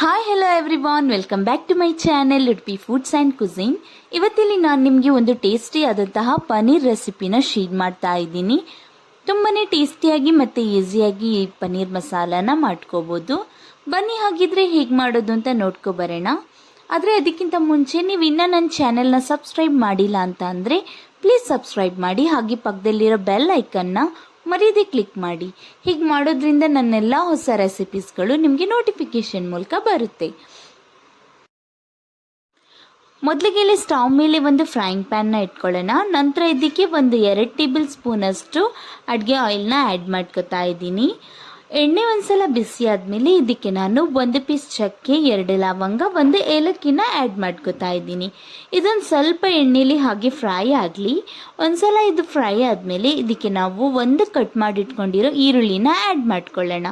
Hi hello everyone, welcome back to my channel Udupi foods and cuisine. ಇವತ್ತಿಲ್ಲಿ ನಾನು ನಿಮಗೆ ಒಂದು ಟೇಸ್ಟಿ ಆದಂತಹ ಪನ್ನೀರ್ ರೆಸಿಪಿನ ಶೇರ್ ಮಾಡ್ತಾ ಇದ್ದೀನಿ. ತುಂಬಾ ಟೇಸ್ಟಿಯಾಗಿ ಮತ್ತು ಈಸಿಯಾಗಿ ಈ ಪನ್ನೀರ್ ಮಸಾಲಾನ ಮಾಡ್ಕೋಬೋದು. ಬನ್ನಿ ಹಾಗಿದ್ರೆ ಹೇಗೆ ಮಾಡೋದು ಅಂತ ನೋಡ್ಕೊಬರೋಣ. ಆದರೆ ಅದಕ್ಕಿಂತ ಮುಂಚೆ ನೀವು ಇನ್ನೂ ನನ್ನ ಚಾನೆಲ್ನ ಸಬ್ಸ್ಕ್ರೈಬ್ ಮಾಡಿಲ್ಲ ಅಂತ ಅಂದರೆ ಪ್ಲೀಸ್ ಸಬ್ಸ್ಕ್ರೈಬ್ ಮಾಡಿ, ಹಾಗೆ ಪಕ್ಕದಲ್ಲಿರೋ ಬೆಲ್ ಐಕನ್ನ ಮರೀದೆ ಕ್ಲಿಕ್ ಮಾಡಿ. ಹೀಗೆ ಮಾಡೋದ್ರಿಂದ ನನ್ನೆಲ್ಲ ಹೊಸ ರೆಸಿಪೀಸ್ಗಳು ನಿಮಗೆ ನೋಟಿಫಿಕೇಶನ್ ಮೂಲಕ ಬರುತ್ತೆ. ಮೊದಲಿಗೆ ಇಲ್ಲಿ ಸ್ಟವ್ ಮೇಲೆ ಒಂದು ಫ್ರೈಯಿಂಗ್ ಪ್ಯಾನ್ನ ಇಟ್ಕೊಳ್ಳೋಣ. ನಂತರ ಇದಕ್ಕೆ ಒಂದು 2 ಟೇಬಲ್ ಸ್ಪೂನ್ ಅಷ್ಟು ಅಡುಗೆ ಆಯಿಲ್ನ ಆ್ಯಡ್ ಮಾಡ್ಕೊತಾ ಇದ್ದೀನಿ. ಎಣ್ಣೆ ಒಂದ್ಸಲ ಬಿಸಿ ಆದಮೇಲೆ ಇದಕ್ಕೆ ನಾನು 1 ಪೀಸ್ ಚಕ್ಕೆ, 2 ಲವಂಗ, 1 ಏಲಕ್ಕಿನ ಆ್ಯಡ್ ಮಾಡ್ಕೊತಾ ಇದ್ದೀನಿ. ಇದೊಂದು ಸ್ವಲ್ಪ ಎಣ್ಣೆಲಿ ಹಾಗೆ ಫ್ರೈ ಆಗಲಿ. ಒಂದ್ಸಲ ಇದು ಫ್ರೈ ಆದಮೇಲೆ ಇದಕ್ಕೆ ನಾವು ಒಂದು ಕಟ್ ಮಾಡಿಟ್ಕೊಂಡಿರೋ ಈರುಳ್ಳಿನ ಆ್ಯಡ್ ಮಾಡ್ಕೊಳ್ಳೋಣ.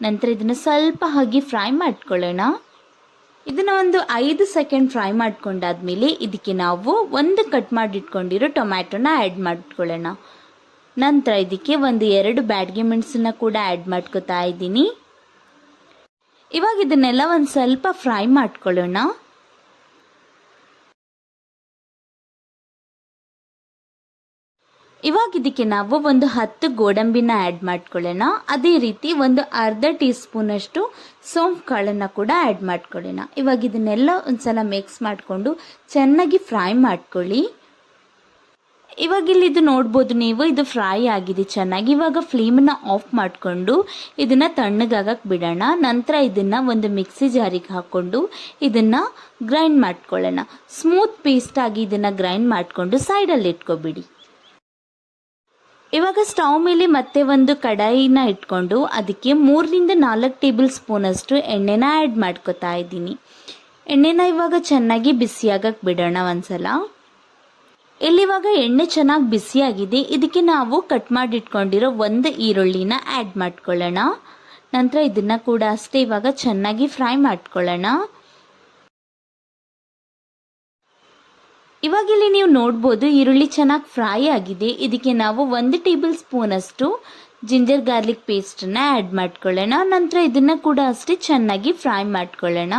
ನಂತರ ಇದನ್ನು ಸ್ವಲ್ಪ ಹಾಗೆ ಫ್ರೈ ಮಾಡ್ಕೊಳ್ಳೋಣ. ಇದನ್ನು ಒಂದು 5 ಸೆಕೆಂಡ್ ಫ್ರೈ ಮಾಡ್ಕೊಂಡಾದ್ಮೇಲೆ ಇದಕ್ಕೆ ನಾವು ಒಂದು ಕಟ್ ಮಾಡಿಟ್ಕೊಂಡಿರೋ ಟೊಮ್ಯಾಟೊನ ಆ್ಯಡ್ ಮಾಡ್ಕೊಳ್ಳೋಣ. ನಂತರ ಇದಕ್ಕೆ ಒಂದು 2 ಬ್ಯಾಡಗಿ ಮೆಣಸನ್ನ ಕೂಡ ಆ್ಯಡ್ ಮಾಡ್ಕೊತಾ ಇದ್ದೀನಿ. ಇವಾಗ ಇದನ್ನೆಲ್ಲ ಒಂದು ಸ್ವಲ್ಪ ಫ್ರೈ ಮಾಡ್ಕೊಳ್ಳೋಣ. ಇವಾಗ ಇದಕ್ಕೆ ನಾವು ಒಂದು 10 ಗೋಡಂಬಿನ ಆ್ಯಡ್ ಮಾಡ್ಕೊಳ್ಳೋಣ. ಅದೇ ರೀತಿ ಒಂದು ಅರ್ಧ ಟೀ ಸ್ಪೂನ್ ಅಷ್ಟು ಸೋಂಪು ಕಾಳನ್ನು ಕೂಡ ಆ್ಯಡ್ ಮಾಡ್ಕೊಳ್ಳೋಣ. ಇವಾಗ ಇದನ್ನೆಲ್ಲ ಒಂದ್ಸಲ ಮಿಕ್ಸ್ ಮಾಡಿಕೊಂಡು ಚೆನ್ನಾಗಿ ಫ್ರೈ ಮಾಡ್ಕೊಳ್ಳಿ. ಇವಾಗ ಇಲ್ಲಿ ಇದು ನೋಡ್ಬೋದು ನೀವು, ಇದು ಫ್ರೈ ಆಗಿದೆ ಚೆನ್ನಾಗಿ. ಇವಾಗ ಫ್ಲೇಮನ್ನ ಆಫ್ ಮಾಡಿಕೊಂಡು ಇದನ್ನು ತಣ್ಣಗಾಗಕ್ಕೆ ಬಿಡೋಣ. ನಂತರ ಇದನ್ನು ಒಂದು ಮಿಕ್ಸಿ ಜಾರಿಗೆ ಹಾಕ್ಕೊಂಡು ಇದನ್ನು ಗ್ರೈಂಡ್ ಮಾಡ್ಕೊಳ್ಳೋಣ. ಸ್ಮೂತ್ ಪೇಸ್ಟ್ ಆಗಿ ಇದನ್ನು ಗ್ರೈಂಡ್ ಮಾಡಿಕೊಂಡು ಸೈಡಲ್ಲಿ ಇಟ್ಕೊಬಿಡಿ. ಇವಾಗ ಸ್ಟವ್ ಮೇಲೆ ಮತ್ತೆ ಒಂದು ಕಡಾಯಿನ ಇಟ್ಕೊಂಡು ಅದಕ್ಕೆ 3ರಿಂದ 4 ಟೇಬಲ್ ಸ್ಪೂನ್ ಅಷ್ಟು ಎಣ್ಣೆನ ಆ್ಯಡ್ ಮಾಡ್ಕೊತಾ ಇದ್ದೀನಿ. ಎಣ್ಣೆನ ಇವಾಗ ಚೆನ್ನಾಗಿ ಬಿಸಿಯಾಗಕ್ಕೆ ಬಿಡೋಣ ಒಂದ್ಸಲ. ಇಲ್ಲಿವಾಗ ಎಣ್ಣೆ ಚೆನ್ನಾಗಿ ಬಿಸಿಯಾಗಿದೆ. ಇದಕ್ಕೆ ನಾವು ಕಟ್ ಮಾಡಿಟ್ಕೊಂಡಿರೋ 1 ಈರುಳ್ಳಿನ ಆ್ಯಡ್ ಮಾಡ್ಕೊಳ್ಳೋಣ. ನಂತರ ಇದನ್ನು ಕೂಡ ಅಷ್ಟೇ ಇವಾಗ ಚೆನ್ನಾಗಿ ಫ್ರೈ ಮಾಡ್ಕೊಳ್ಳೋಣ. ಇವಾಗ ಇಲ್ಲಿ ನೀವು ನೋಡ್ಬೋದು ಈರುಳ್ಳಿ ಚೆನ್ನಾಗಿ ಫ್ರೈ ಆಗಿದೆ. ಇದಕ್ಕೆ ನಾವು 1 ಟೇಬಲ್ ಸ್ಪೂನ್ ಅಷ್ಟು ಜಿಂಜರ್ ಗಾರ್ಲಿಕ್ ಪೇಸ್ಟನ್ನ ಆ್ಯಡ್ ಮಾಡ್ಕೊಳ್ಳೋಣ. ನಂತರ ಇದನ್ನು ಕೂಡ ಅಷ್ಟೇ ಚೆನ್ನಾಗಿ ಫ್ರೈ ಮಾಡ್ಕೊಳ್ಳೋಣ.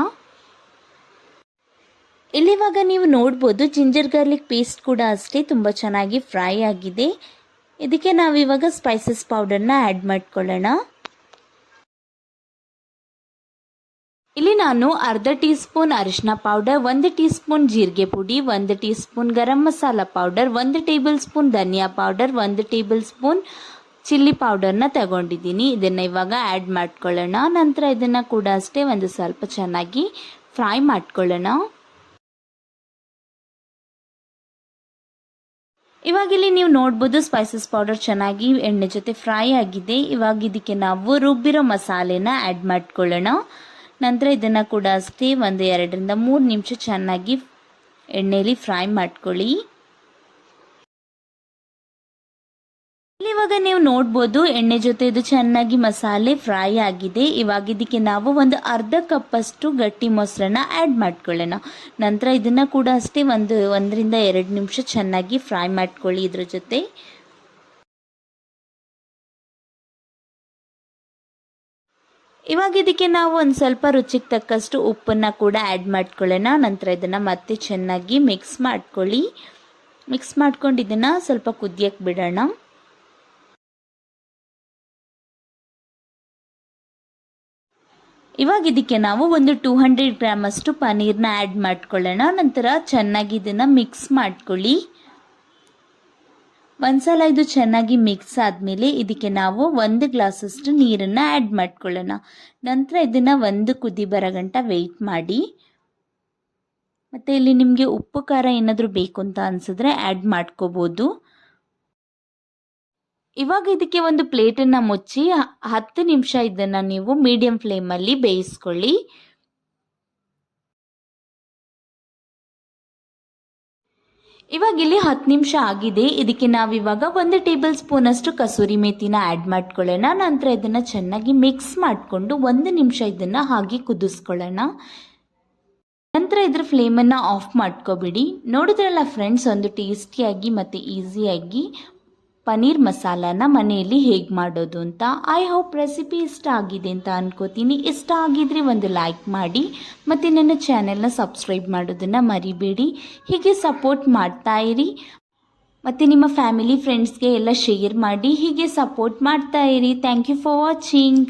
ಇಲ್ಲಿವಾಗ ನೀವು ನೋಡ್ಬೋದು ಜಿಂಜರ್ ಗಾರ್ಲಿಕ್ ಪೇಸ್ಟ್ ಕೂಡ ಅಷ್ಟೇ ತುಂಬ ಚೆನ್ನಾಗಿ ಫ್ರೈ ಆಗಿದೆ. ಇದಕ್ಕೆ ನಾವಿವಾಗ ಸ್ಪೈಸಸ್ ಪೌಡರ್ನ ಆ್ಯಡ್ ಮಾಡ್ಕೊಳ್ಳೋಣ. ಇಲ್ಲಿ ನಾನು ಅರ್ಧ ಟೀ ಸ್ಪೂನ್ ಅರಿಶಿನ ಪೌಡರ್, 1 ಟೀ ಸ್ಪೂನ್ ಜೀರಿಗೆ ಪುಡಿ, 1 tea spoon garam masala powder, 1 table spoon ಧನಿಯಾ ಪೌಡರ್, 1 ಟೇಬಲ್ ಸ್ಪೂನ್ ಚಿಲ್ಲಿ ಪೌಡರ್ನ ತಗೊಂಡಿದ್ದೀನಿ. ಇದನ್ನು ಇವಾಗ ಆ್ಯಡ್ ಮಾಡ್ಕೊಳ್ಳೋಣ. ನಂತರ ಇದನ್ನು ಕೂಡ ಅಷ್ಟೇ ಒಂದು ಸ್ವಲ್ಪ ಚೆನ್ನಾಗಿ ಫ್ರೈ ಮಾಡ್ಕೊಳ್ಳೋಣ. ಇವಾಗ ಇಲ್ಲಿ ನೀವು ನೋಡ್ಬೋದು ಸ್ಪೈಸಸ್ ಪೌಡರ್ ಚೆನ್ನಾಗಿ ಎಣ್ಣೆ ಜೊತೆ ಫ್ರೈ ಆಗಿದೆ. ಇವಾಗ ಇದಕ್ಕೆ ನಾವು ರುಬ್ಬಿರೋ ಮಸಾಲೆನ ಆ್ಯಡ್ ಮಾಡ್ಕೊಳ್ಳೋಣ. ನಂತರ ಇದನ್ನು ಕೂಡ ಅಷ್ಟೇ ಒಂದು 2ರಿಂದ 3 ನಿಮಿಷ ಚೆನ್ನಾಗಿ ಎಣ್ಣೆಯಲ್ಲಿ ಫ್ರೈ ಮಾಡ್ಕೊಳ್ಳಿ. ಇವಾಗ ನೀವು ನೋಡ್ಬೋದು ಎಣ್ಣೆ ಜೊತೆ ಇದು ಚೆನ್ನಾಗಿ ಮಸಾಲೆ ಫ್ರೈ ಆಗಿದೆ. ಇವಾಗ ಇದಕ್ಕೆ ನಾವು ಒಂದು ಅರ್ಧ ಕಪ್ ಅಷ್ಟು ಗಟ್ಟಿ ಮೊಸರನ್ನ ಆ್ಯಡ್ ಮಾಡ್ಕೊಳ್ಳೋಣ. ನಂತರ ಇದನ್ನು ಕೂಡ ಅಷ್ಟೇ 1ರಿಂದ 2 ನಿಮಿಷ ಚೆನ್ನಾಗಿ ಫ್ರೈ ಮಾಡ್ಕೊಳ್ಳಿ ಇದ್ರ ಜೊತೆ. ಇವಾಗ ಇದಕ್ಕೆ ನಾವು ಒಂದು ಸ್ವಲ್ಪ ರುಚಿಗೆ ತಕ್ಕಷ್ಟು ಉಪ್ಪನ್ನು ಕೂಡ ಆ್ಯಡ್ ಮಾಡ್ಕೊಳ್ಳೋಣ. ನಂತರ ಇದನ್ನು ಮತ್ತೆ ಚೆನ್ನಾಗಿ ಮಿಕ್ಸ್ ಮಾಡ್ಕೊಳ್ಳಿ. ಮಿಕ್ಸ್ ಮಾಡ್ಕೊಂಡು ಇದನ್ನು ಸ್ವಲ್ಪ ಕುದಿಯಕ್ಕೆ ಬಿಡೋಣ. ಇವಾಗ ಇದಕ್ಕೆ ನಾವು ಒಂದು 200 ಗ್ರಾಮ್ ಅಷ್ಟು ಪನ್ನೀರ್ನ ಆ್ಯಡ್ ಮಾಡ್ಕೊಳ್ಳೋಣ. ನಂತರ ಚೆನ್ನಾಗಿ ಇದನ್ನು ಮಿಕ್ಸ್ ಮಾಡ್ಕೊಳ್ಳಿ. ಒಂದ್ಸಲ ಇದು ಚೆನ್ನಾಗಿ ಮಿಕ್ಸ್ ಆದಮೇಲೆ ಇದಕ್ಕೆ ನಾವು 1 ಗ್ಲಾಸಷ್ಟು ನೀರನ್ನು ಆ್ಯಡ್ ಮಾಡ್ಕೊಳ್ಳೋಣ. ನಂತರ ಇದನ್ನು ಒಂದು ಕುದಿ ಬರೋ ಗಂಟ ವೆಯ್ಟ್ ಮಾಡಿ. ಮತ್ತು ಇಲ್ಲಿ ನಿಮಗೆ ಉಪ್ಪು ಖಾರ ಏನಾದರೂ ಬೇಕು ಅಂತ ಅನಿಸಿದ್ರೆ ಆ್ಯಡ್ ಮಾಡ್ಕೋಬೋದು. ಇವಾಗ ಇದಕ್ಕೆ ಒಂದು ಪ್ಲೇಟನ್ನು ಮುಚ್ಚಿ 10 ನಿಮಿಷ ಇದನ್ನು ನೀವು ಮೀಡಿಯಂ ಫ್ಲೇಮಲ್ಲಿ ಬೇಯಿಸ್ಕೊಳ್ಳಿ. ಇವಾಗ ಇಲ್ಲಿ 10 ನಿಮಿಷ ಆಗಿದೆ. ಇದಕ್ಕೆ ನಾವಿವಾಗ 1 ಟೇಬಲ್ ಸ್ಪೂನ್ ಅಷ್ಟು ಕಸೂರಿ ಮೇಥಿನ ಆ್ಯಡ್ ಮಾಡ್ಕೊಳ್ಳೋಣ. ನಂತರ ಇದನ್ನು ಚೆನ್ನಾಗಿ ಮಿಕ್ಸ್ ಮಾಡಿಕೊಂಡು 1 ನಿಮಿಷ ಇದನ್ನು ಹಾಗೆ ಕುದಿಸ್ಕೊಳ್ಳೋಣ. ನಂತರ ಇದ್ರ ಫ್ಲೇಮನ್ನು ಆಫ್ ಮಾಡ್ಕೊಬಿಡಿ. ನೋಡಿದ್ರಲ್ಲ ಫ್ರೆಂಡ್ಸ್, ಒಂದು ಟೇಸ್ಟಿಯಾಗಿ ಮತ್ತು ಈಸಿಯಾಗಿ ಪನ್ನೀರ್ ಮಸಾಲಾನ ಮನೆಯಲ್ಲಿ ಹೇಗೆ ಮಾಡೋದು ಅಂತ. ಐ ಹೋಪ್ ರೆಸಿಪಿ ಇಷ್ಟ ಆಗಿದೆ ಅಂತ ಅನ್ಕೋತೀನಿ. ಇಷ್ಟ ಆಗಿದ್ರೆ ಒಂದು ಲೈಕ್ ಮಾಡಿ ಮತ್ತು ನನ್ನ ಚಾನೆಲ್ನ ಸಬ್ಸ್ಕ್ರೈಬ್ ಮಾಡೋದನ್ನು ಮರಿಬೇಡಿ. ಹೀಗೆ ಸಪೋರ್ಟ್ ಮಾಡ್ತಾ ಇರಿ ಮತ್ತು ನಿಮ್ಮ ಫ್ಯಾಮಿಲಿ ಫ್ರೆಂಡ್ಸ್ಗೆ ಎಲ್ಲ ಶೇರ್ ಮಾಡಿ. ಹೀಗೆ ಸಪೋರ್ಟ್ ಮಾಡ್ತಾ ಇರಿ. Thank you for watching.